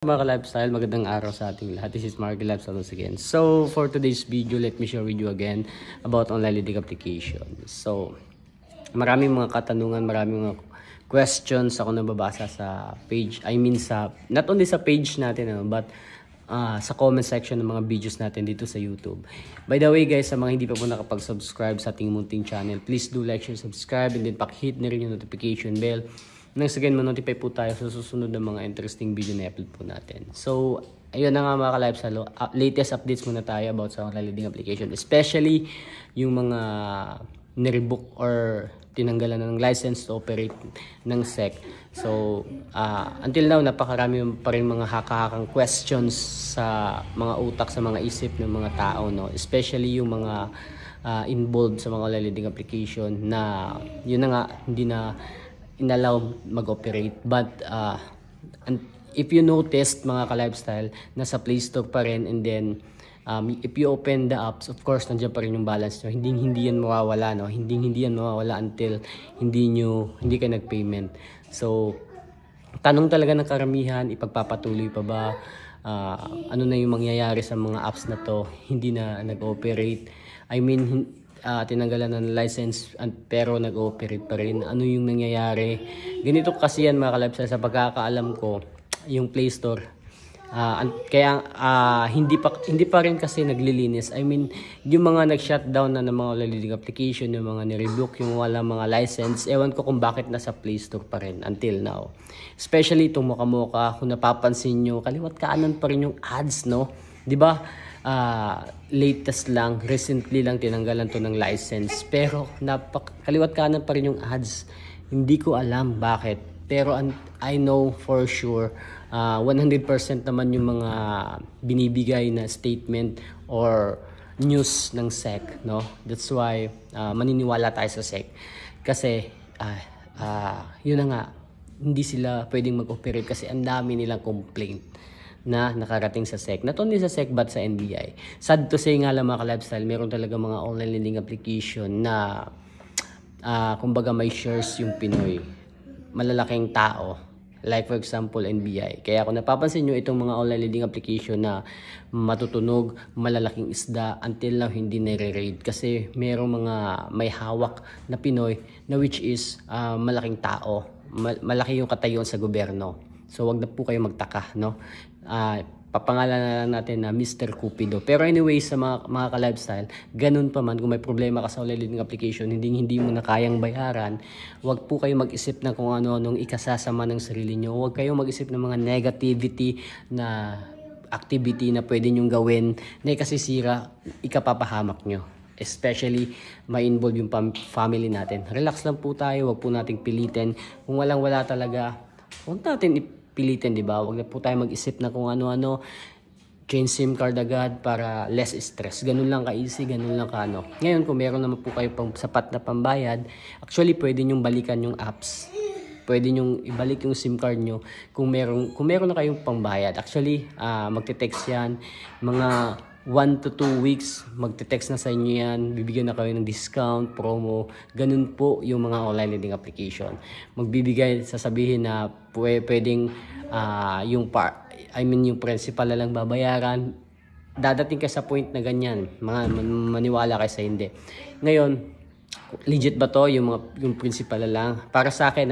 Mga lifestyle, magandang araw sa ating lahat. This is Marky Lifestyle once again. So, for today's video, let me share with you again about online lending application. So, maraming mga katanungan, maraming mga questions ako nababasa sa page. Not only sa page natin, but sa comment section ng mga videos natin dito sa YouTube. By the way guys, sa mga hindi pa po nakapag-subscribe sa ating munting channel, please do like, share, subscribe, and then pakihit na rin yung notification bell. Next again, ma-notify po tayo sa susunod na mga interesting video na upload po natin. So, ayun na nga mga ka-lifestyle, latest updates muna tayo about sa online lending application. Especially yung mga nirevoke or tinanggalan ng license to operate ng SEC. So, until now, napakarami pa rin mga haka-hakang questions sa mga utak, sa mga isip ng mga tao, no? Especially yung mga involved sa mga online lending application na yun na nga, hindi na inallow mag-operate. But if you noticed mga ka-lifestyle, nasa Play Store pa rin, and then if you open the apps, of course nandiyan pa rin yung balance nyo. Hindi yan mawawala, no? Hindi yan mawawala until hindi ka nag-payment. So tanong talaga ng karamihan, ipagpapatuloy pa ba? Ano na yung mangyayari sa mga apps na to? Hindi na nag-operate. Tinanggalan ng license pero nag-ooperate pa rin. Ano yung nangyayari? Ganito kasi yan mga ka-lifestyle, sa pagkakaalam ko, yung Play Store. Kaya hindi pa rin kasi naglilinis. Yung mga nag-shutdown na ng mga online application, yung mga ni-revoke, yung wala mga license, ewan ko kung bakit nasa Play Store pa rin until now. Especially itong Mocha, kung napapansin nyo, kaliwat kanan pa rin yung ads, no? 'Di ba? Latest lang, recently lang tinanggalan to ng license, pero kaliwat kanan pa rin yung ads. Hindi ko alam bakit, pero I know for sure 100% naman yung mga binibigay na statement or news ng SEC, no? That's why maniniwala tayo sa SEC kasi yun na nga, hindi sila pwedeng mag-operate kasi ang dami nilang complaint na nakarating sa SEC. Not only sa SEC but sa NBI. Sad to say nga lang mga ka-lifestyle, meron talaga mga online lending application na kumbaga may shares yung Pinoy. Malalaking tao. Like for example, NBI. Kaya kung napapansin nyo itong mga online lending application na matutunog, malalaking isda, until now hindi nire-raid. Kasi merong mga may hawak na Pinoy na which is malaking tao. Malaki yung katayon sa gobyerno. So wag na po kayo magtaka, no? Papangalan na lang natin na Mr. Cupido. Pero anyway, sa mga ka-lifestyle, ganun pa man, kung may problema ka sa online lending application, hindi mo na kayang bayaran, wag po kayo mag-isip na kung ano-anong ikasasama ng sarili nyo. Wag kayong mag-isip ng mga negativity na activity na pwede nyong gawin na ikasisira, ikapapahamak nyo. Especially, may involve yung family natin. Relax lang po tayo, wag po nating pilitin. Kung walang-wala talaga, huwag natin pilitin, di ba? Huwag na po tayo mag-isip na kung ano-ano, change SIM card agad para less stress. Ganun lang ka-easy, ganun lang ka-ano. Ngayon, kung meron naman po kayo pang sapat na pambayad, actually, pwede nyong balikan yung apps. Pwede nyong ibalik yung SIM card nyo kung meron na kayong pambayad. Actually, magte-text yan. Mga 1 to 2 weeks, magte-text na sa inyo yan, bibigyan na kayo ng discount, promo, ganun po yung mga online lending application. Magbibigay, sasabihin na pwedeng yung principal na lang babayaran. Dadating ka sa point na ganyan, maniwala kayo sa hindi. Ngayon, legit ba to yung principal na lang? Para sa akin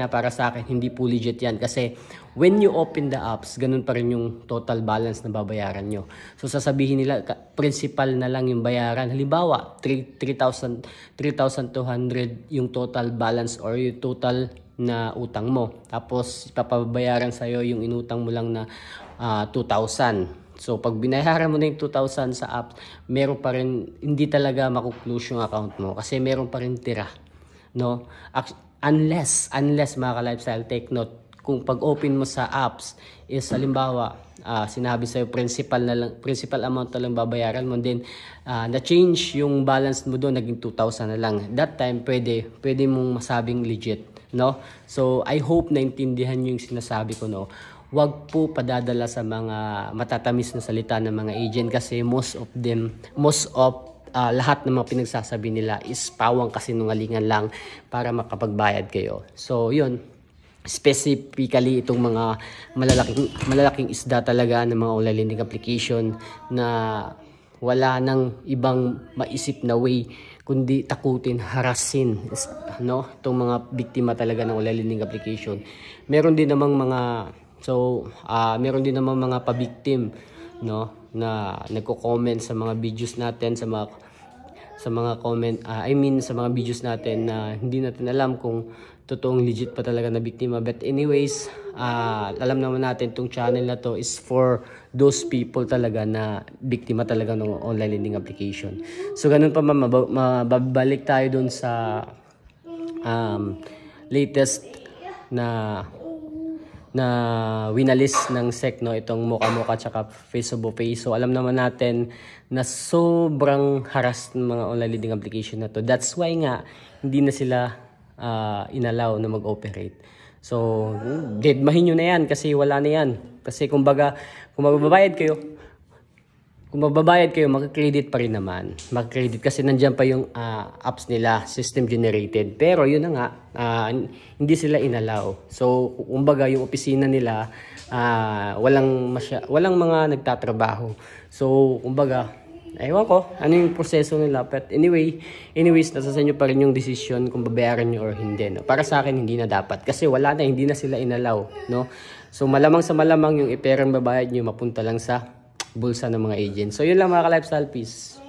hindi po legit yan kasi when you open the apps, ganun pa rin yung total balance na babayaran nyo. So sasabihin nila principal na lang yung bayaran. Halimbawa 3,200 yung total balance or yung total na utang mo. Tapos ipapabayaran sa'yo yung inutang mo lang na 2,000. So, pag binayaran mo na yung 2,000 sa app, meron pa rin, hindi talaga makuklose yung account mo kasi meron pa rin tira, no? Unless mga ka-lifestyle, take note, kung pag-open mo sa apps is halimbawa, sinabi sa'yo principal amount na lang babayaran mo, then na-change yung balance mo doon, naging 2,000 na lang. That time, pwede mong masabing legit, no? So, I hope naintindihan nyo yung sinasabi ko, no? Wag po padadala sa mga matatamis na salita ng mga agent kasi most of lahat ng mga pinagsasabi nila is pawang kasinungalingan lang para makapagbayad kayo. So, yun. specifically itong mga malalaking isda talaga ng mga online lending application na wala nang ibang maisip na way kundi takutin, harasin, no, itong mga biktima talaga ng online lending application. Meron din namang mga meron din namang mga pabiktim, no, na nagko-comment sa mga videos natin, sa mga comment, sa mga videos natin na hindi natin alam kung totoong legit pa talaga na biktima. But anyways, alam naman natin tong channel na to is for those people talaga na biktima talaga ng online lending application. So ganun pa mababalik tayo dun sa latest na winalis ng SEC, no, itong Mocha tsaka Face of Pay. So alam naman natin na sobrang haras ng mga online lending application na to. That's why nga hindi na sila inallow na mag-operate. So deadmahin nyo na yan kasi wala na yan. Kasi kumbaga kung magbabayad kayo, maka-credit pa rin naman. Maka-credit kasi nandiyan pa yung apps nila, system generated. Pero yun na nga, hindi sila inallow. So kumbaga yung opisina nila walang mga nagtatrabaho. So kumbaga ewan ko ano yung proseso nila, but anyways nasa sa inyo pa rin yung decision kung babayaran nyo or hindi, no? Para sa akin hindi na dapat kasi hindi na sila inallow, no? So malamang yung iperang babayad nyo mapunta lang sa bulsa ng mga agent. So yun lang mga ka-lifestyle, peace.